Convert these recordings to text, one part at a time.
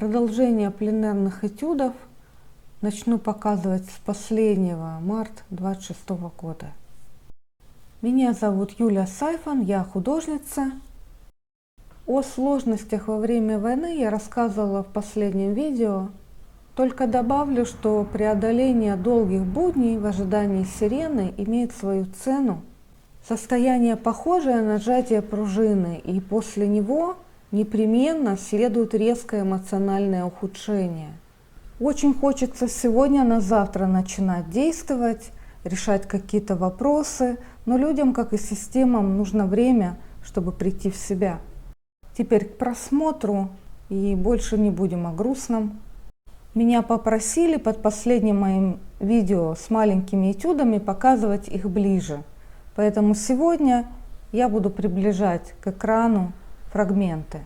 Продолжение пленэрных этюдов начну показывать с последнего, марта 26 года. Меня зовут Юлия Сайфан, я художница. О сложностях во время войны я рассказывала в последнем видео. Только добавлю, что преодоление долгих будней в ожидании сирены имеет свою цену. Состояние похожее на сжатие пружины, и после него непременно следует резкое эмоциональное ухудшение. Очень хочется сегодня на завтра начинать действовать, решать какие-то вопросы, но людям, как и системам, нужно время, чтобы прийти в себя. Теперь к просмотру, и больше не будем о грустном. Меня попросили под последним моим видео с маленькими этюдами показывать их ближе. Поэтому сегодня я буду приближать к экрану фрагменты.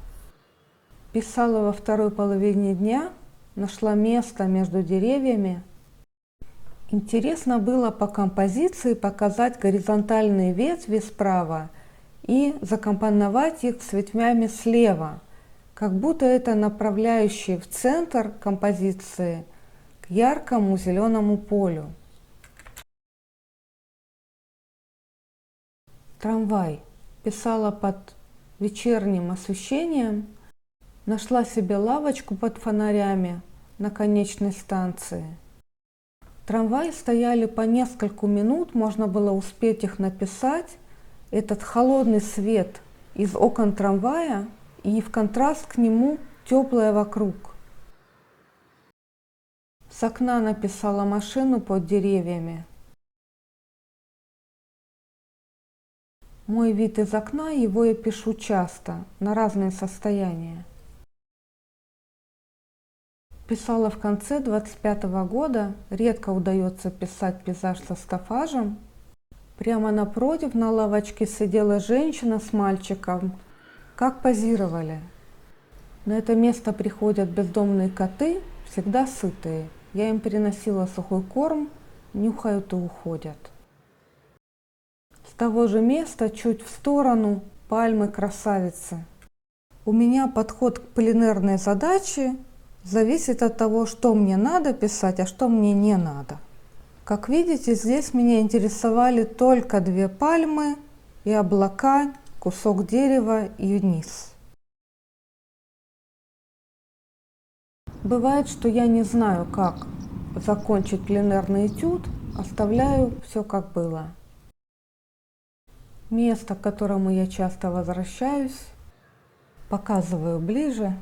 Писала во второй половине дня, нашла место между деревьями. Интересно было по композиции показать горизонтальные ветви справа и закомпоновать их с ветвями слева, как будто это направляющие в центр композиции к яркому зеленому полю. Трамвай. Писала под вечерним освещением. Нашла себе лавочку под фонарями на конечной станции. Трамваи стояли по нескольку минут, можно было успеть их написать. Этот холодный свет из окон трамвая и в контраст к нему теплое вокруг. С окна написала машину под деревьями. Мой вид из окна, его я пишу часто, на разные состояния. Писала в конце 25-го года, редко удается писать пейзаж со стафажем. Прямо напротив на лавочке сидела женщина с мальчиком, как позировали. На это место приходят бездомные коты, всегда сытые. Я им приносила сухой корм, нюхают и уходят. С того же места, чуть в сторону, пальмы-красавицы. У меня подход к пленэрной задаче зависит от того, что мне надо писать, а что мне не надо. Как видите, здесь меня интересовали только две пальмы и облака, кусок дерева и низ. Бывает, что я не знаю, как закончить пленэрный этюд, оставляю все как было. Место, к которому я часто возвращаюсь, показываю ближе.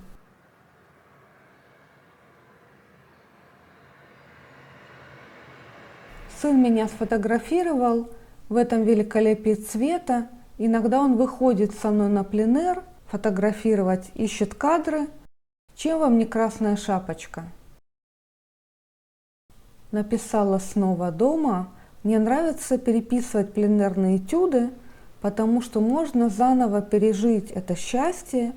Сын меня сфотографировал в этом великолепии цвета. Иногда он выходит со мной на пленэр фотографировать, ищет кадры. Чем вам не красная шапочка? Написала снова дома. Мне нравится переписывать пленэрные этюды, потому что можно заново пережить это счастье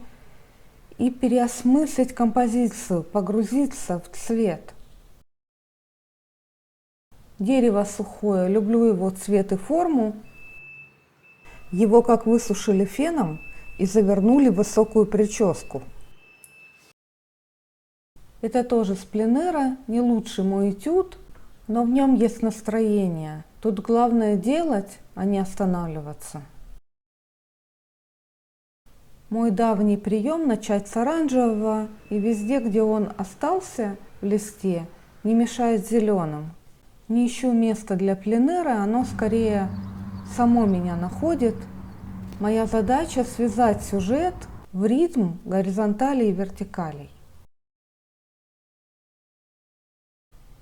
и переосмыслить композицию, погрузиться в цвет. Дерево сухое, люблю его цвет и форму. Его как высушили феном и завернули в высокую прическу. Это тоже с пленэра, не лучший мой этюд, но в нем есть настроение. Тут главное делать, а не останавливаться. Мой давний прием начать с оранжевого, и везде, где он остался в листе, не мешает зеленым. Не ищу места для пленэра, оно скорее само меня находит. Моя задача связать сюжет в ритм горизонталей и вертикалей.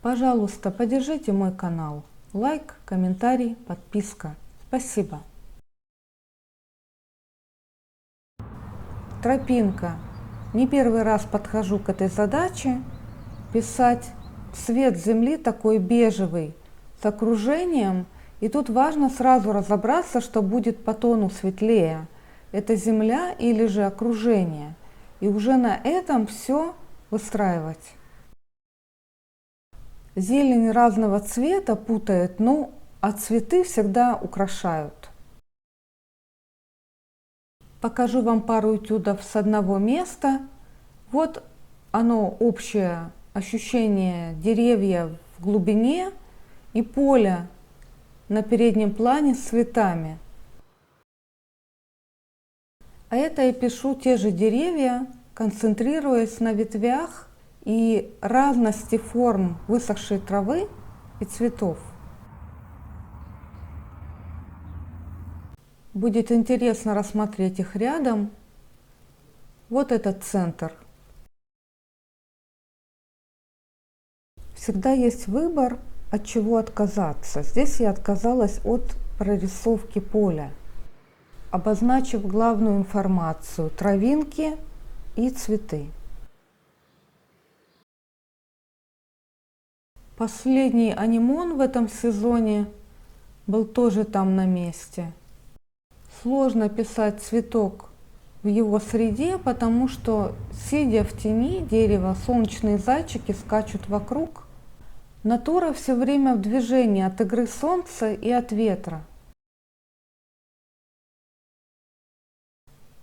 Пожалуйста, поддержите мой канал. Лайк, комментарий, подписка. Спасибо. Тропинка. Не первый раз подхожу к этой задаче. Писать цвет земли такой бежевый, с окружением. И тут важно сразу разобраться, что будет по тону светлее. Это земля или же окружение. И уже на этом все выстраивать. Зелень разного цвета путает, а цветы всегда украшают. Покажу вам пару этюдов с одного места. Вот оно общее ощущение деревья в глубине и поля на переднем плане с цветами. А это я пишу те же деревья, концентрируясь на ветвях и разности форм высохшей травы и цветов. Будет интересно рассмотреть их рядом. Вот этот центр. Всегда есть выбор, от чего отказаться. Здесь я отказалась от прорисовки поля, обозначив главную информацию – травинки и цветы. Последний анимон в этом сезоне был тоже там на месте. Сложно писать цветок в его среде, потому что, сидя в тени дерева, солнечные зайчики скачут вокруг. Натура все время в движении от игры солнца и от ветра.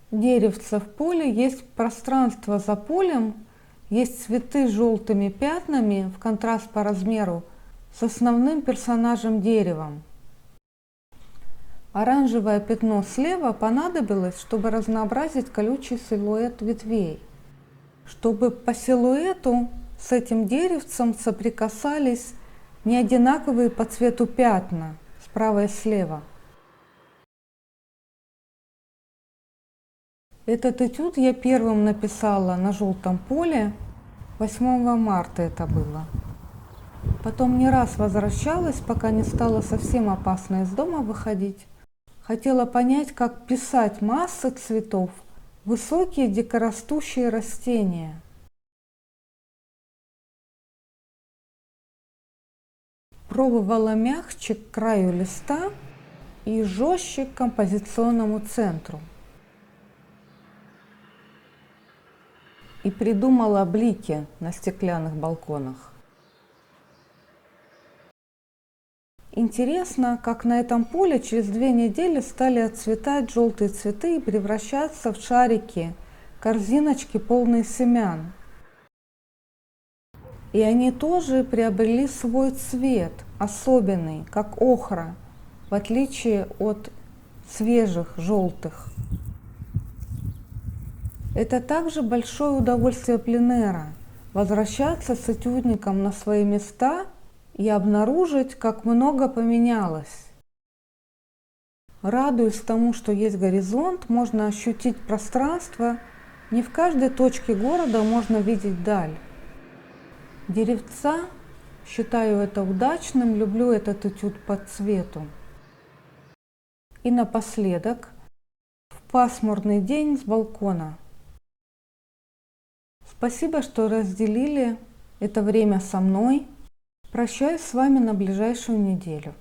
Деревце в поле, есть пространство за полем, есть цветы с желтыми пятнами в контраст по размеру с основным персонажем деревом. Оранжевое пятно слева понадобилось, чтобы разнообразить колючий силуэт ветвей, чтобы по силуэту с этим деревцем соприкасались неодинаковые по цвету пятна справа и слева. Этот этюд я первым написала на желтом поле, 8 марта это было. Потом не раз возвращалась, пока не стало совсем опасно из дома выходить. Хотела понять, как писать массы цветов, высокие дикорастущие растения. Пробовала мягче к краю листа и жестче к композиционному центру. И придумала блики на стеклянных балконах. Интересно, как на этом поле через 2 недели стали отцветать желтые цветы и превращаться в шарики, корзиночки, полные семян. И они тоже приобрели свой цвет, особенный, как охра, в отличие от свежих желтых. Это также большое удовольствие пленэра – возвращаться с этюдником на свои места и обнаружить, как много поменялось. Радуясь тому, что есть горизонт, можно ощутить пространство, не в каждой точке города можно видеть даль. Деревца, считаю это удачным, люблю этот этюд по цвету. И напоследок, в пасмурный день с балкона. Спасибо, что разделили это время со мной. Прощаюсь с вами на ближайшую неделю.